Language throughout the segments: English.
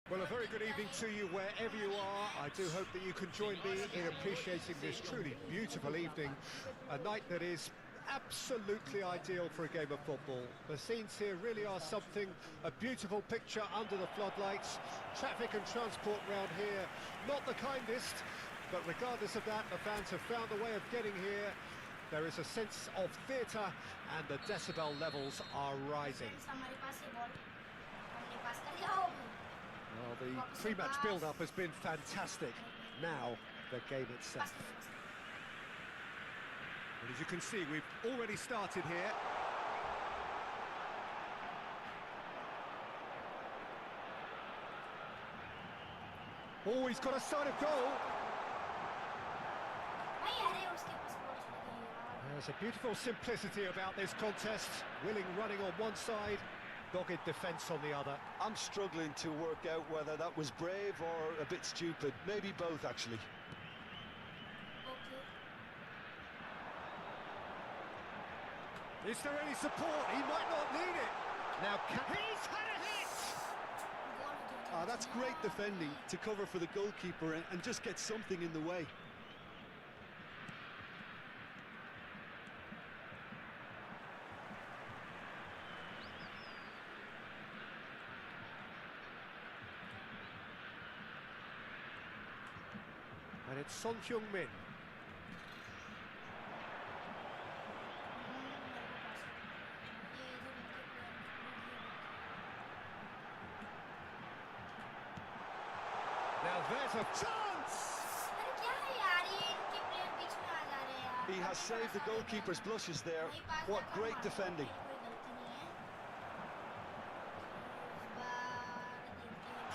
Well, a very good evening to you wherever you are. I do hope that you can join me in appreciating this truly beautiful evening, a night that is absolutely ideal for a game of football. The scenes here really are something, a beautiful picture under the floodlights. Traffic and transport round here, not the kindest, but regardless of that, the fans have found a way of getting here. There is a sense of theatre and the decibel levels are rising. Well, the pre-match build-up has been fantastic. Now, the game itself. And as you can see, we've already started here. Oh, he's got a sight of goal. There's a beautiful simplicity about this contest. Willing running on one side, dogged defence on the other. I'm struggling to work out whether that was brave or a bit stupid. Maybe both, actually. Is there any support? He might not need it. Now, he's had a hit! That's great defending to cover for the goalkeeper and just get something in the way. And it's Son Heung-min. Now there's a chance! He has saved the goalkeeper's blushes there. What great defending.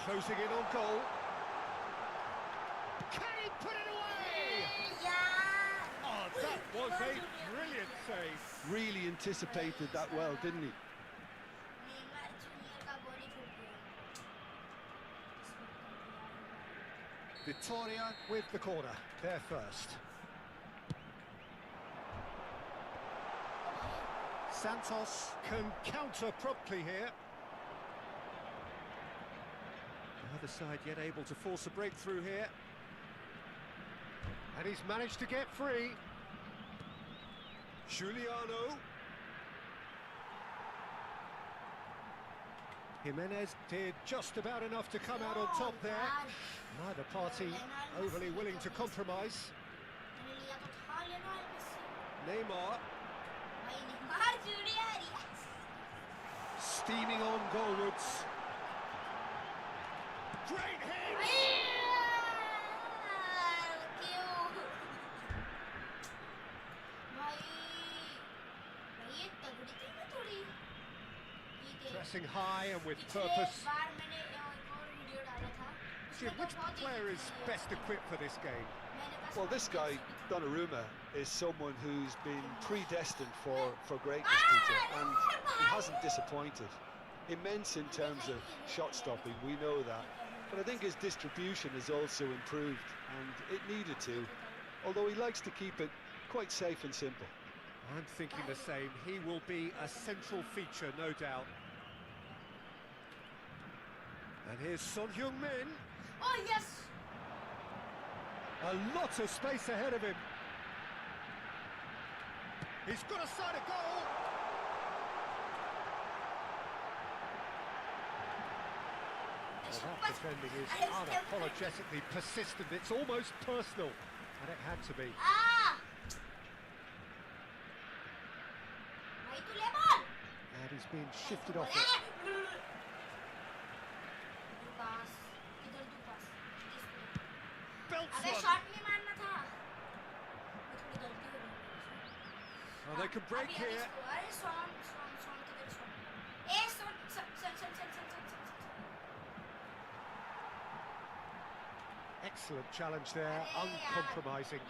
Closing in on goal. Can he put it away? Oh, that was a brilliant save. Really anticipated that well, didn't he? Victoria with the corner, there first. Santos can counter promptly here. The other side yet able to force a breakthrough here. And he's managed to get free. Giuliano. Jimenez did just about enough to come out on top there. Neither party overly willing to compromise. Neymar. Steaming on goalwards. Great hit! Pressing high and with purpose. Jim, which player is best equipped for this game? Well, this guy, Donnarumma, is someone who's been predestined for greatness, Peter, and he hasn't disappointed. Immense in terms of shot stopping, we know that, but I think his distribution has also improved, and it needed to, although he likes to keep it quite safe and simple. I'm thinking the same. He will be a central feature, no doubt. And here's Son Heung-min. Oh, yes! A lot of space ahead of him. He's got a sight of goal. Well, that defending is unapologetically persistent. It's almost personal, and it had to be. And he's being shifted off it. Oh, they can break here. Excellent challenge there, uncompromising.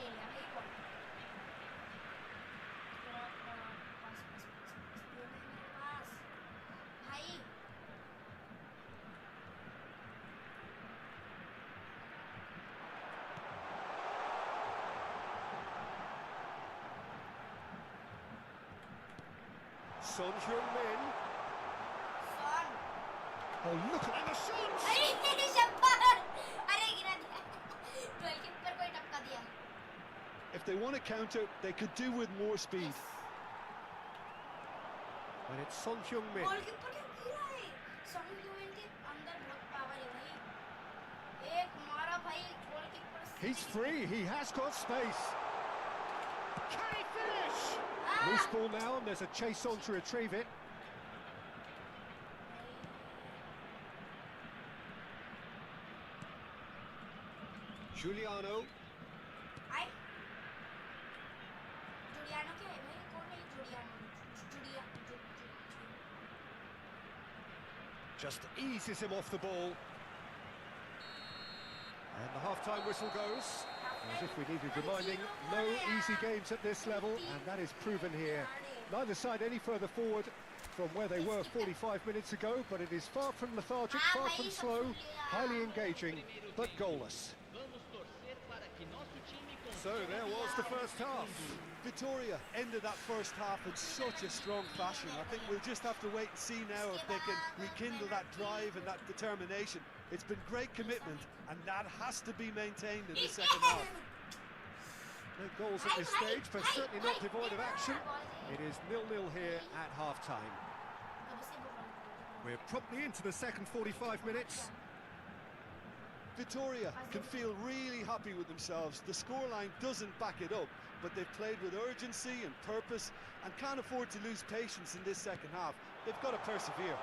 Son Heung-min. A Oh, look at the shots! अरे शब्बार अरे गिरा दिया goalkeeper को ही टपका दिया If they want to counter, they could do with more speed. And it's Son Heung-min. Goalkeeper क्या गिरा है सन ह्यूमन के अंदर बहुत पावर है भाई एक मारा भाई goalkeeper He's free, he has got space. Can he finish? Loose ball now, and there's a chase on to retrieve it. Giuliano. आई जुलियानो क्या है भाई कौन है जुलियानो Just eases him off the ball. And the half-time whistle goes. As if we needed reminding, no easy games at this level, and that is proven here. Neither side any further forward from where they were 45 minutes ago, but it is far from lethargic, far from slow, highly engaging, but goalless. So there was the first half. Vitoria ended that first half in such a strong fashion. I think we'll just have to wait and see now if they can rekindle that drive and that determination. It's been great commitment, and that has to be maintained in the second half. No goals at this stage, but certainly not devoid of action. It is 0-0 here at half-time. We're promptly into the second 45 minutes. Vitoria can feel really happy with themselves. The scoreline doesn't back it up, but they've played with urgency and purpose and can't afford to lose patience in this second half. They've got to persevere.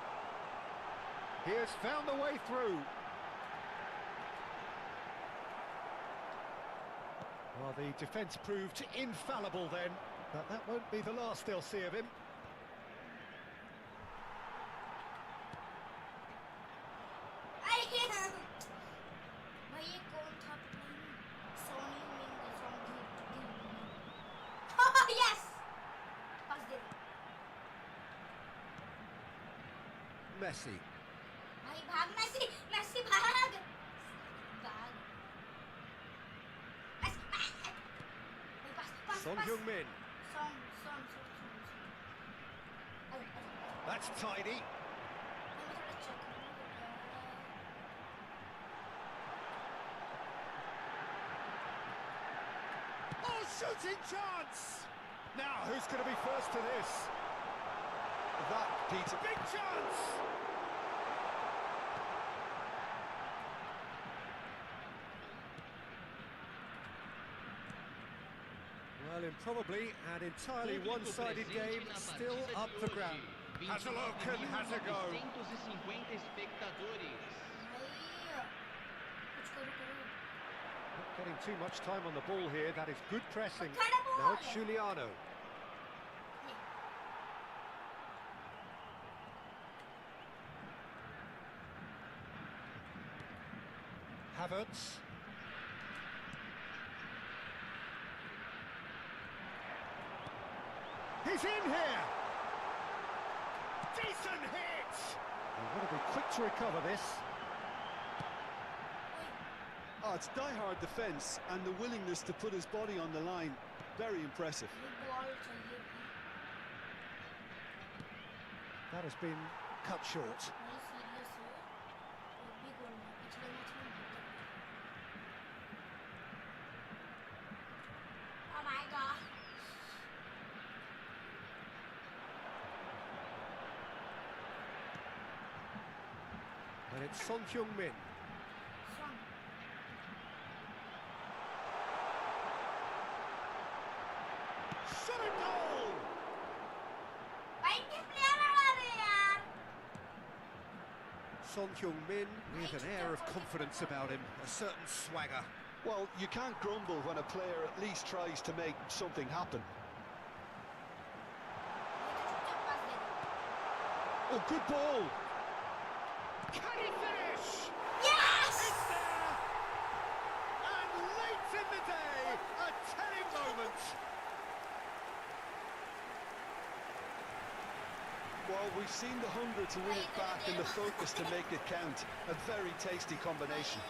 He has found the way through. Well, the defence proved infallible then, but that won't be the last they'll see of him. Messi. भाई भाग Messi Messi भाग Son Heung-min. That's tidy. Oh, shooting chance! Now, who's going to be first to this? That, Peter. Big chance! Well, in probably an entirely one-sided game, still up for grabs. Has a look and has a go. Not getting too much time on the ball here. That is good pressing. Now it's Giuliano. Havertz. He's in here! Decent hit! They've got to be quick to recover this. Oh, it's die-hard defence and the willingness to put his body on the line. Very impressive. That has been cut short. Oh my god. And it's Son Heung-min. Shot a goal! Son Heung-min with an air of confidence about him, a certain swagger. Well, you can't grumble when a player at least tries to make something happen. Oh, good ball! Can he finish? Yes! It's there! And late in the day, a telling moment. Well, we've seen the hunger to win it back and the focus to make it count. A very tasty combination.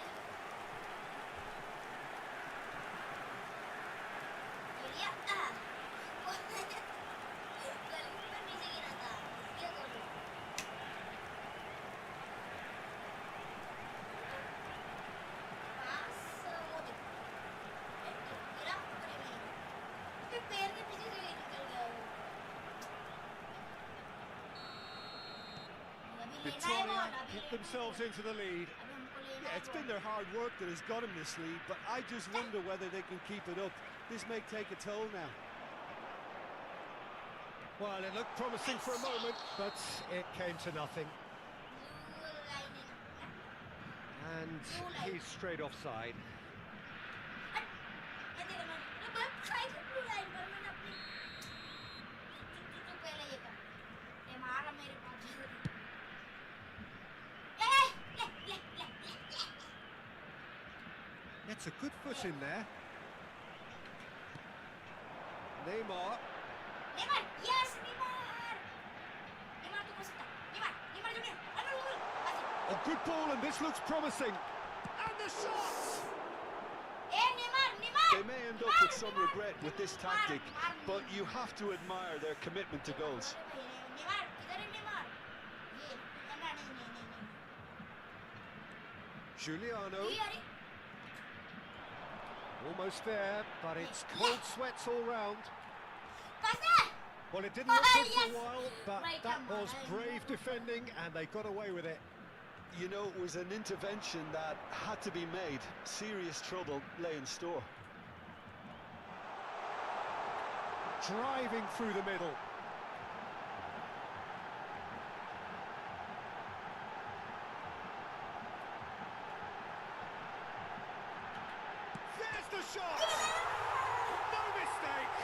लेना है Victoria ball अभी get लेना है themselves into the lead. अभी हमको लेना Yeah, है it's been ball their hard work that has got them this lead, but I just wonder whether they can keep it up. This may take a toll now. Well, it looked promising for a moment, but it came to nothing. Blue line है ना And Blue line. he's straight offside. मैं तेरे में बस side blue line पर मैंने अपनी तू पहले ये कर ये मारा मेरे पास ए ले Gets a good foot in there. Neymar. Neymar yes Neymar तू कर सकता Neymar junior A good ball, and this looks promising. And the shot! A Neymar They may end up with some regret with this tactic, but you have to admire their commitment to goals. Neymar किधर है Neymar ये नहीं Giuliano. ये अरे Almost there, but it's cold sweats all round. पास है Well, it didn't look Oh, good for a yes. while, but Right, that come on. was brave defending, and they got away with it. You know, it was an intervention that had to be made. Serious trouble lay in store. Driving through the middle. There's the shot! No mistake!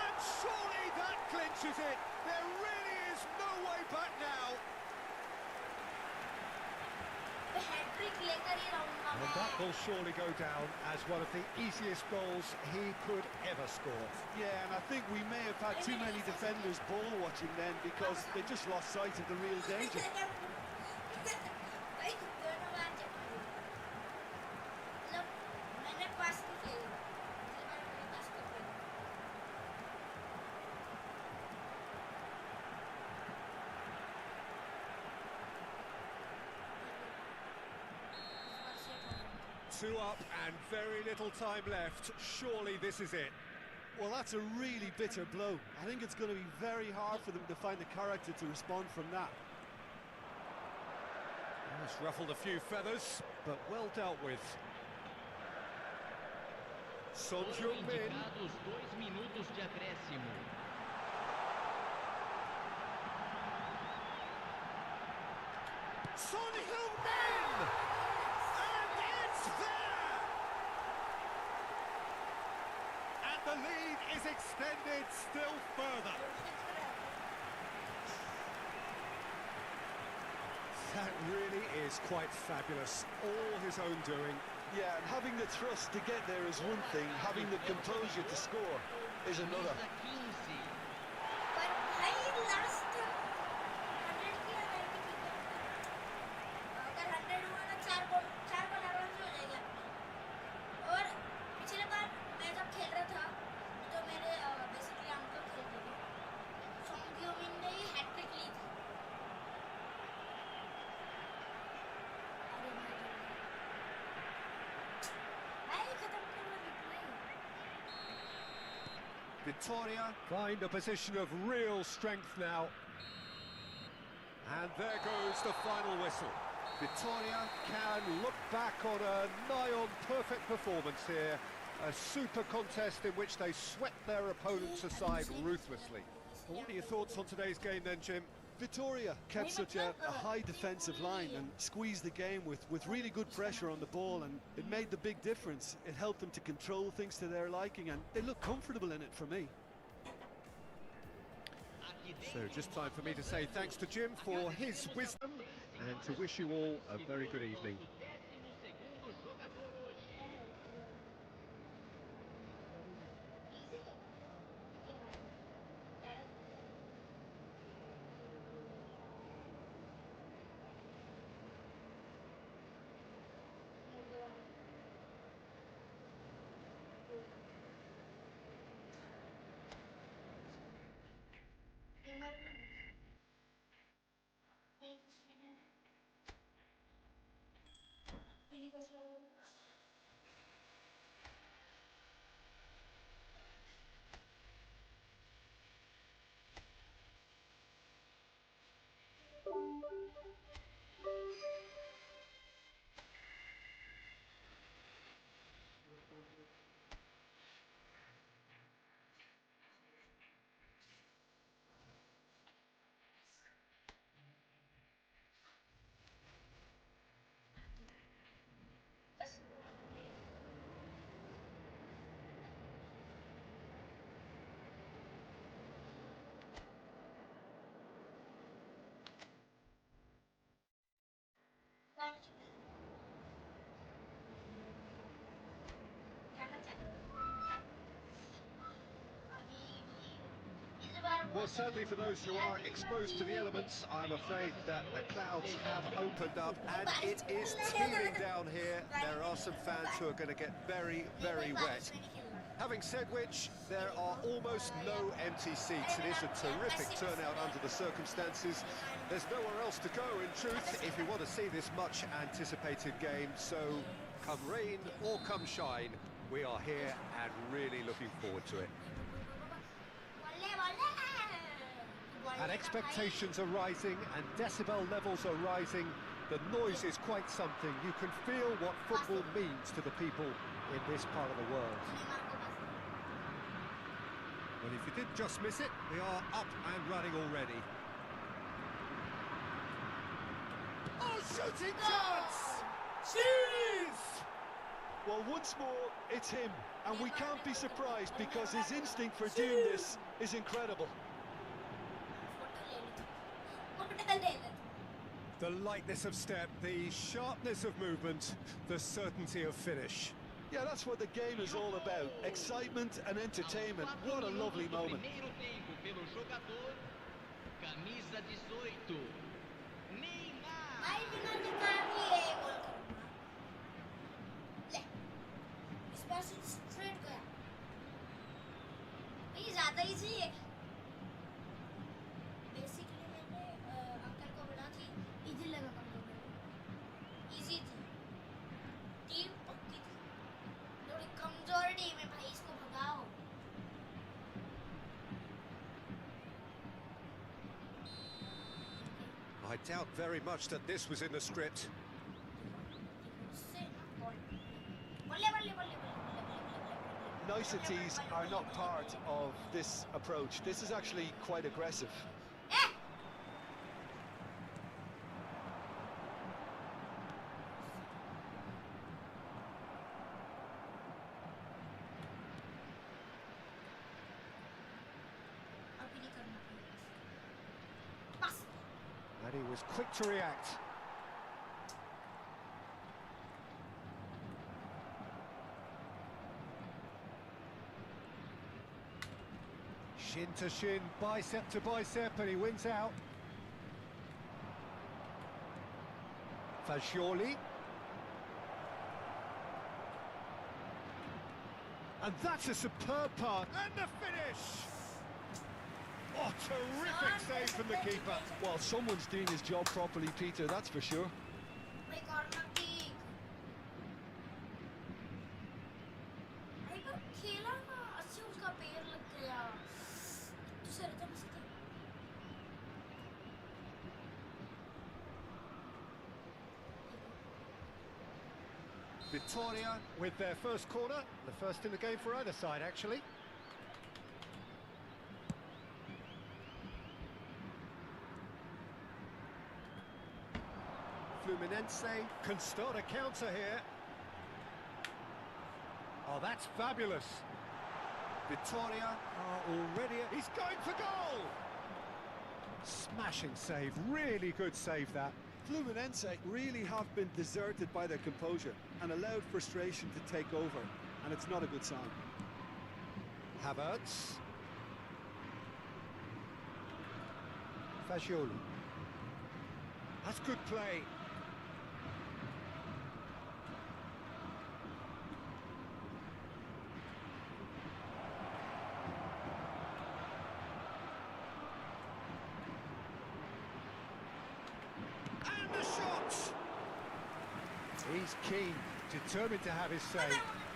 And surely that clinches it. There really is no way back now. Hat trick लेकर ही रहूंगा And मैं that will surely go down as one of the easiest goals he could ever score. Yeah, and I think we may have had too many defenders ball watching then because they just lost sight of the real danger. भाई दोनों match मतलब मैंने पास नहीं किया इसलिए मैंने पास कर दिया Two up and very little time left. Surely this is it. Well, that's a really bitter blow. I think it's going to be very hard for them to find the character to respond from that. It's ruffled a few feathers, but well dealt with. Son Heung-min. Indicados 2 minutos de acréscimo. Son Heung-min! And it's there! And the lead is extended still further. That really is quite fabulous. All his own doing. Yeah, and having the trust to get there is one thing, having the composure to score is another. Camisa 15. पर भाई last 100 किया है कि ठीक है अगर 100 हुआ ना चार बॉल आराम से हो जाएगा और पिछले बार मैं जब खेल रहा था तो मेरे बेसिकली अंकल खेलते थे सोंगियो मिन ने ही हैट्रिक ली थी अरे भाई खत्म कर लो replay Victoria find a position of real strength now. And there goes the final whistle. Victoria can look back on a nigh-on perfect performance here. A super contest in which they swept their opponents aside ruthlessly. Well, what are your thoughts on today's game then, Jim? Victoria kept such a high defensive line and squeezed the game with really good pressure on the ball, and it made the big difference. It helped them to control things to their liking, and they look comfortable in it for me. So just time for me to say thanks to Jim for his wisdom and to wish you all a very good evening. Well, certainly for those who are exposed to the elements, I'm afraid that the clouds have opened up and it is teeming down here. There are some fans who are going to get very, very wet. Having said which, there are almost no empty seats. It is a terrific turnout under the circumstances. There's nowhere else to go, in truth, if you want to see this much-anticipated game. So, come rain or come shine, we are here and really looking forward to it. And expectations are rising and decibel levels are rising. The noise is quite something. You can feel what football means to the people in this part of the world. Well, if you did just miss it, we are up and running already. Oh, shooting chance! Jeez! Well, once more, it's him, and we can't be surprised because his instinct for doing this is incredible. The lightness of step, the sharpness of movement, the certainty of finish. Yeah, that's what the game is all about. Excitement and entertainment. What a lovely moment. Primeiro tempo pelo jogador, camisa 18, Neymar. भाई बिना निकाली है गोल करूंगा ले इस बार से straight गया ये ज्यादा इजी है बेसिकली मैंने अंकल को बोला थी इजी लगा इजी थी टीम पक्की थी थोड़ी कमजोर टीम है भाई इसको भगाओ I doubt very much that this was in the script. Niceties are not part of this approach. This is actually quite aggressive. And he was quick to react. Shin to shin, bicep to bicep, and he wins out. Fagioli. And that's a superb pass. And the finish! Oh, terrific save from the keeper. Well, someone's doing his job properly, Peter, that's for sure. भाई corner kick भाई पर खेला ना अच्छे उसका पैर लग गया तो सर एकदम से Victoria with their first corner, the first in the game for either side, actually. Fluminense can start a counter here. Oh, that's fabulous. Victoria are already... He's going for goal! Smashing save, really good save that. Fluminense really have been deserted by their composure and allowed frustration to take over, and it's not a good sign. Havertz. Fagioli. That's good play. And the shot! He's keen, determined to have his say.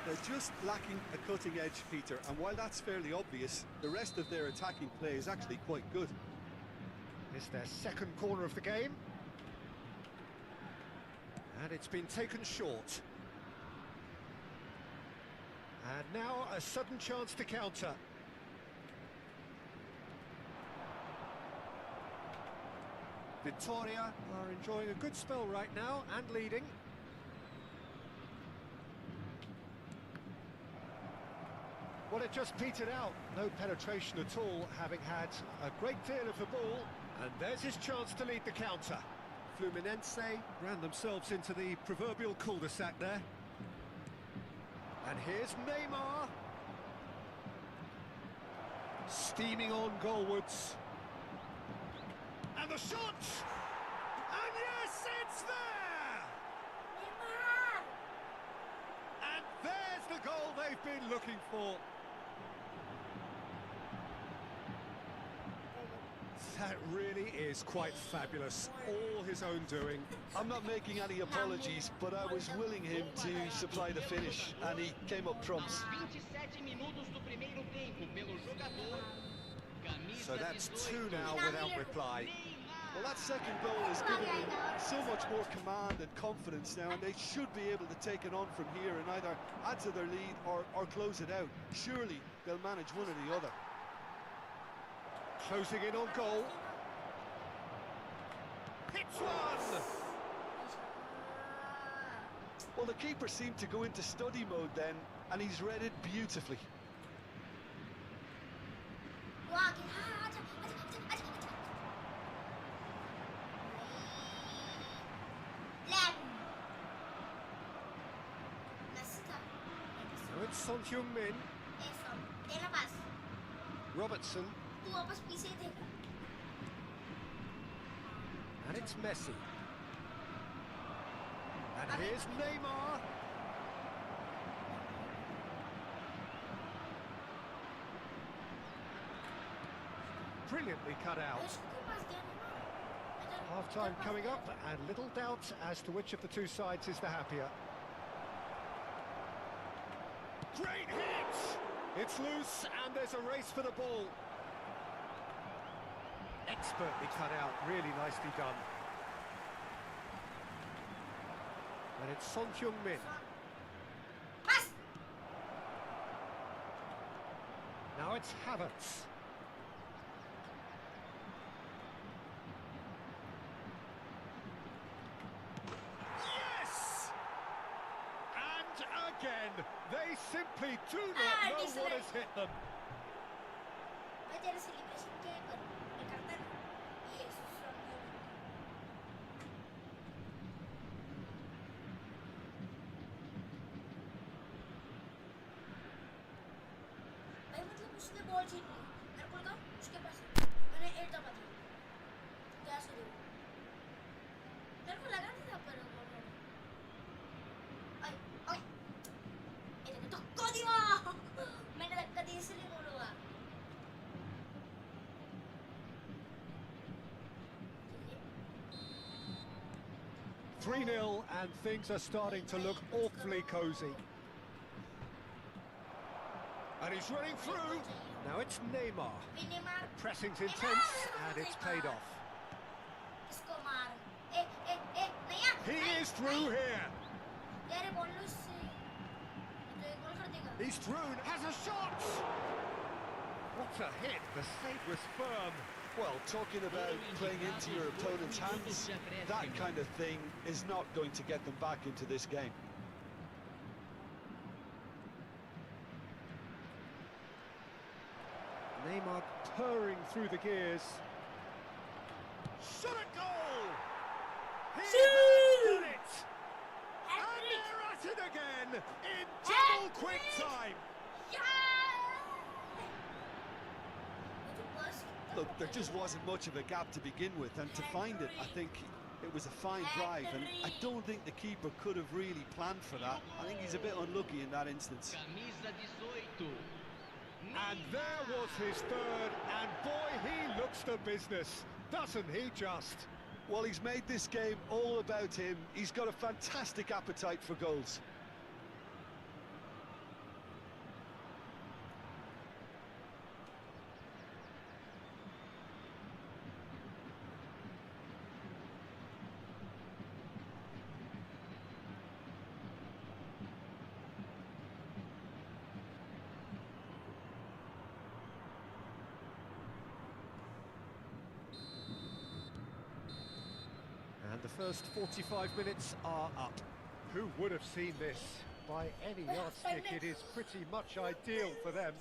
They're just lacking a cutting edge, Peter, and while that's fairly obvious, the rest of their attacking play is actually quite good. It's their second corner of the game. And it's been taken short. And now a sudden chance to counter. Victoria are enjoying a good spell right now and leading. Well, it just petered out. No penetration at all, having had a great deal of the ball. And there's his chance to lead the counter. Fluminense ran themselves into the proverbial cul-de-sac there. And here's Neymar. Steaming on goalwards. And the shot! And yes, it's there! Neymar. And there's the goal they've been looking for. That really is quite fabulous. All his own doing. I'm not making any apologies, but I was willing him to supply the finish, and he came up trumps. 27 minutos do primeiro tempo pelo jogador. Camisa So that's 2 18, now without reply. Well, that second goal has given them so much more command and confidence now, and they should be able to take it on from here and either add to their lead or close it out. Surely they'll manage one or the other. Closing in on goal. Hits one! Well, the keeper seemed to go into study mode then, and he's read it beautifully. Wah, aja. Lem. Messi का. Now it's Son Heung-min. Son, तेरा पास. Robertson. तू वापस पीछे ही देगा. And it's Messi. And here's Neymar. Brilliantly cut out. उसके पास गया Neymar. Half-time coming up, and little doubt as to which of the two sides is the happier. Great hit! It's loose, and there's a race for the ball. Expertly cut out, really nicely done. And it's Son Heung-min. Pass. Now it's Havertz. Yes! And again, they simply do not know what has hit them. मैं तेरे celebration क्या करूँ? मैं करता ना. ये from you. भाई मतलब उसने बॉल छीन ली. मेरे को लगा उसके पास है. मैंने 8 दबा दिया. क्या सुनो? मेरे को लगा नहीं था पर आई ओए. ये देखो धक्का दिया. मैंने धक्का दिया इसलिए गोल हुआ. 3-0, and things are starting to look awfully cosy. And he's running through. Now it's Neymar. Neymar. Pressing's intense, and it's paid off. इसको मार. नया. He is through here. यार ये बॉल लूज से. तो एक गोल कर देगा. He's through, has a shot. What a hit, the save was firm. Well, talking about playing into your opponent's hands, that kind of thing is not going to get them back into this game. Neymar purring through the gears. Shot at goal! He has done it! And they're at it again in double quick time. Look, there just wasn't much of a gap to begin with, and to find it, I think it was a fine drive, and I don't think the keeper could have really planned for that. I think he's a bit unlucky in that instance. Camisa 18. And there was his third, and boy, he looks the business, doesn't he just? Well, he's made this game all about him. He's got a fantastic appetite for goals. And the first 45 minutes are up. Who would have seen this? By any yardstick, it is pretty much ideal for them.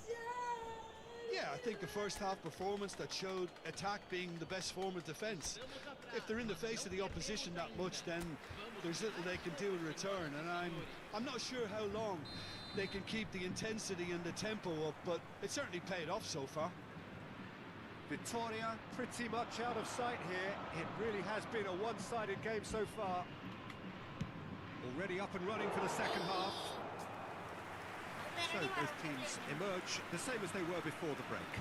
Yeah, I think the first half performance that showed attack being the best form of defence. If they're in the face of the opposition that much, then there's little they can do in return, and I'm not sure how long they can keep the intensity and the tempo up, but it certainly paid off so far. Victoria pretty much out of sight here. It really has been a one-sided game so far. Already up and running for the second half. So both teams emerge the same as they were before the break.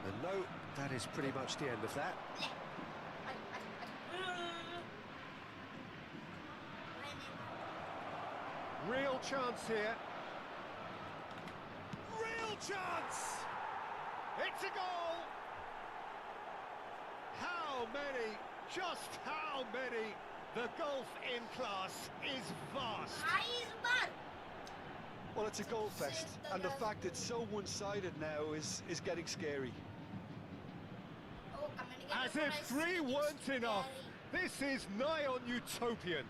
And no, that is pretty much the end of that. Real chance here. Real chance! It's a goal! How many? Just how many? The golf in class is vast. Well, it's a goal fest, and the fact it's so one-sided now is getting scary. As if three weren't enough, this is nigh on utopian.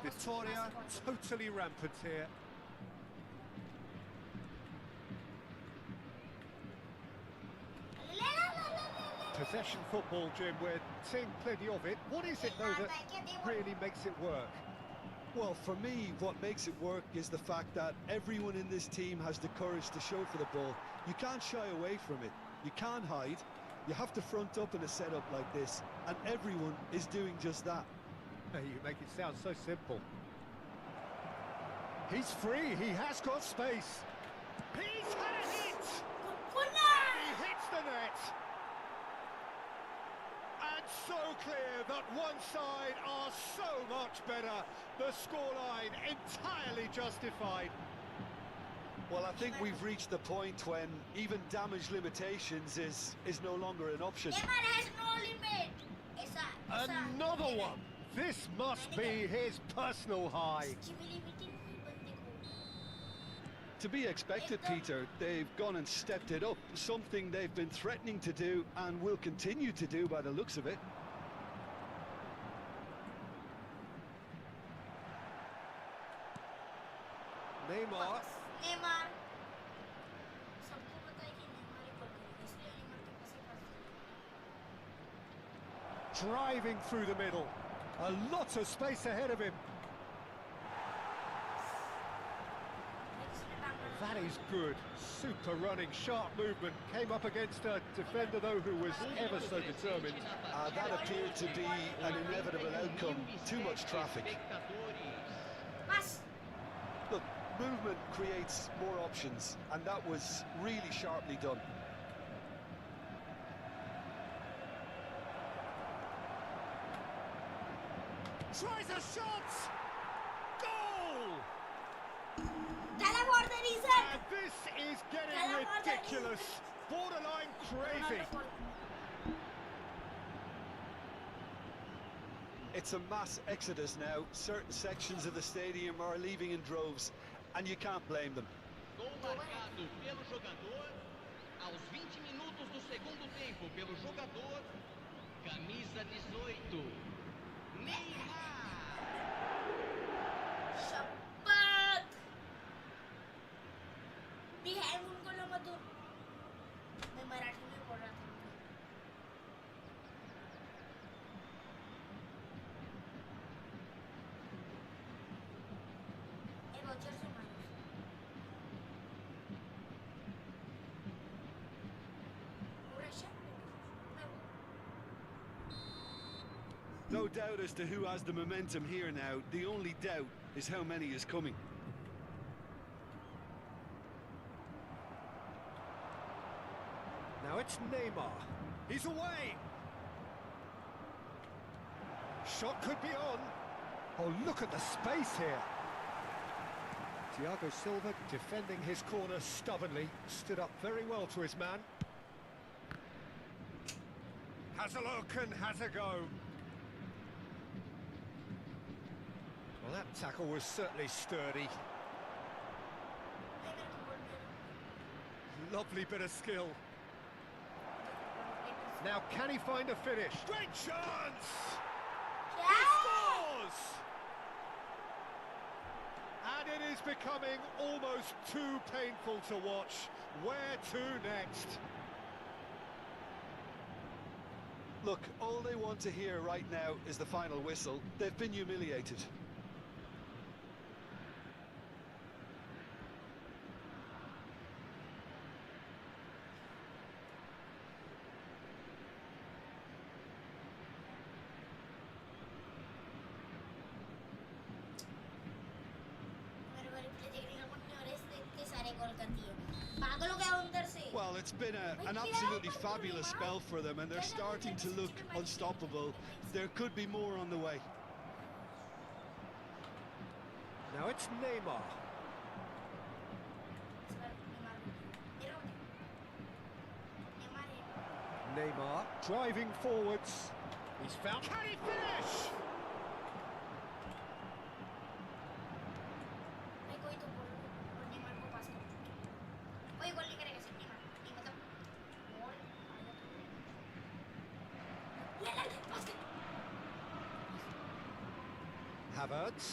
Victoria totally rampant here. Possession football, Jim, we're seeing plenty of it. What is it, though, that really makes it work? Well, for me, what makes it work is the fact that everyone in this team has the courage to show for the ball. You can't shy away from it. You can't hide. You have to front up in a setup like this, and everyone is doing just that. You make it sound so simple. He's free, he has got space. He's had a hit! He hits the net! And so clear that one side are so much better. The scoreline entirely justified. Well, I think we've reached the point when even damage limitations is no longer an option. Has no limit. Another one! This must be his personal high. To be expected, Peter. They've gone and stepped it up, something they've been threatening to do and will continue to do by the looks of it. Neymar. Driving through the middle. A lot of space ahead of him. That is good. Super running, sharp movement. Came up against a defender, though, who was ever so determined. That appeared to be an inevitable outcome. Too much traffic. Look, movement creates more options, and that was really sharply done. Tries a shot! Goal! And this is getting ridiculous. Borderline crazy. It's a mass exodus now. Certain sections of the stadium are leaving in droves, and you can't blame them. Gol marcado pelo jogador aos 20 minutos do segundo tempo pelo jogador camisa 18. Neymar. No doubt as to who has the momentum here now. The only doubt is how many is coming. Now it's Neymar. He's away. Shot could be on. Oh, look at the space here. Thiago Silva defending his corner stubbornly. Stood up very well to his man. Has a look and has a go. Well, that tackle was certainly sturdy. Lovely bit of skill. Now, can he find a finish? Great chance! क्या Scores! And it is becoming almost too painful to watch. Where to next? Look, all they want to hear right now is the final whistle. They've been humiliated. मेरे को replay देखने का मन नहीं हो रहा है, इसने इतने सारे गोल कर दिए। पागल हो गया वो अंदर से। Well, it's been an absolutely fabulous spell for them, and they're starting to look unstoppable. There could be more on the way. Now it's Neymar. इस बार नेमार नेमार है। Neymar driving forwards. He's found. Can he finish? भाई कोई तो बोल और Neymar को पास कर। कोई गोल नहीं करेगा सिर्फ नेमार। नहीं मतलब मोड़ ले ले पास कर। Havertz.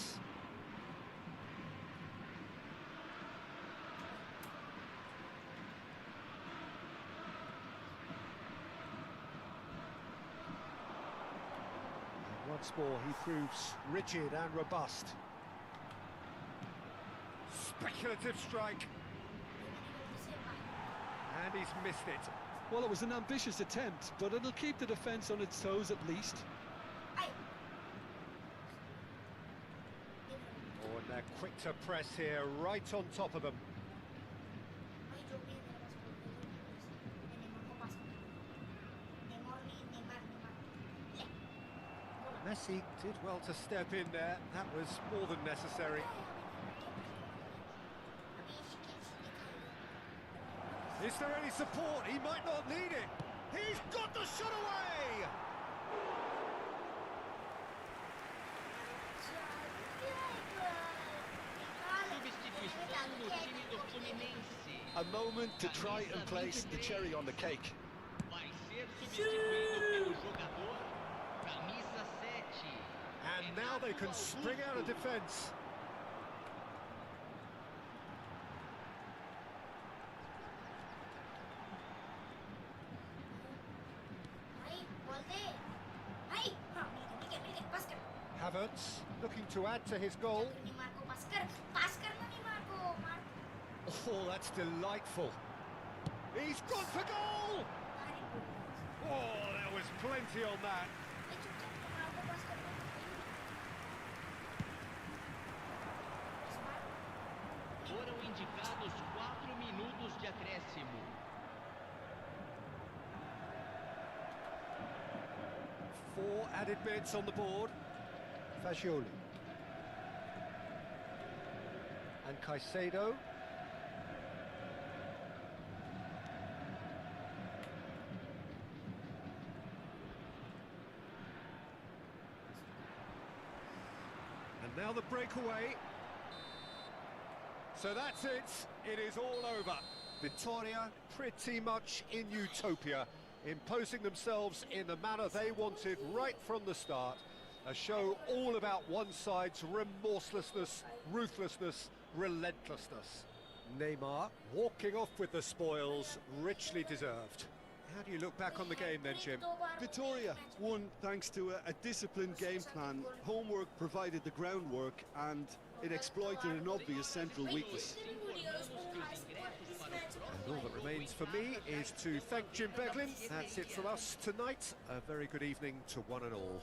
And once more, he proves rigid and robust. Speculative strike. And he's missed it. Well, it was an ambitious attempt, but it'll keep the defence on its toes at least. I Oh, and they're quick to press here, right on top of them. भाई जो भी है मेरे पास बोल दो Neymar को पास कर। Neymar नहीं नेमार नेमार ले Messi did well to step in there. That was more than necessary. Is there any support? He might not need it. He's got the shot away! Substituição no time do Fluminense. A moment to try and place the cherry on the cake. Vai ser substituído pelo jogador camisa 7. And now they can spring out of defence. भाई बोल दे भाई हाँ मिल गया पास कर Havertz looking to add to his goal. Neymar को पास करना Neymar को मार Oh, that's delightful. He's gone for goal! मारी Oh, there was plenty on that. भाई चुपचाप नेमार को पास कर बस मार Foram indicados 4 minutos de acréscimo. 4 added minutes on the board. Fagioli. And Caicedo. And now the breakaway. So that's it. It is all over. Vitoria pretty much in utopia, imposing themselves in the manner they wanted right from the start. A show all about one side's remorselessness, ruthlessness, relentlessness. Neymar walking off with the spoils, richly deserved. How do you look back on the game then, Jim? Victoria won thanks to a disciplined game plan. Homework provided the groundwork, and it exploited an obvious central weakness. And all that remains for me is to thank Jim Beglin. That's it from us tonight. A very good evening to one and all.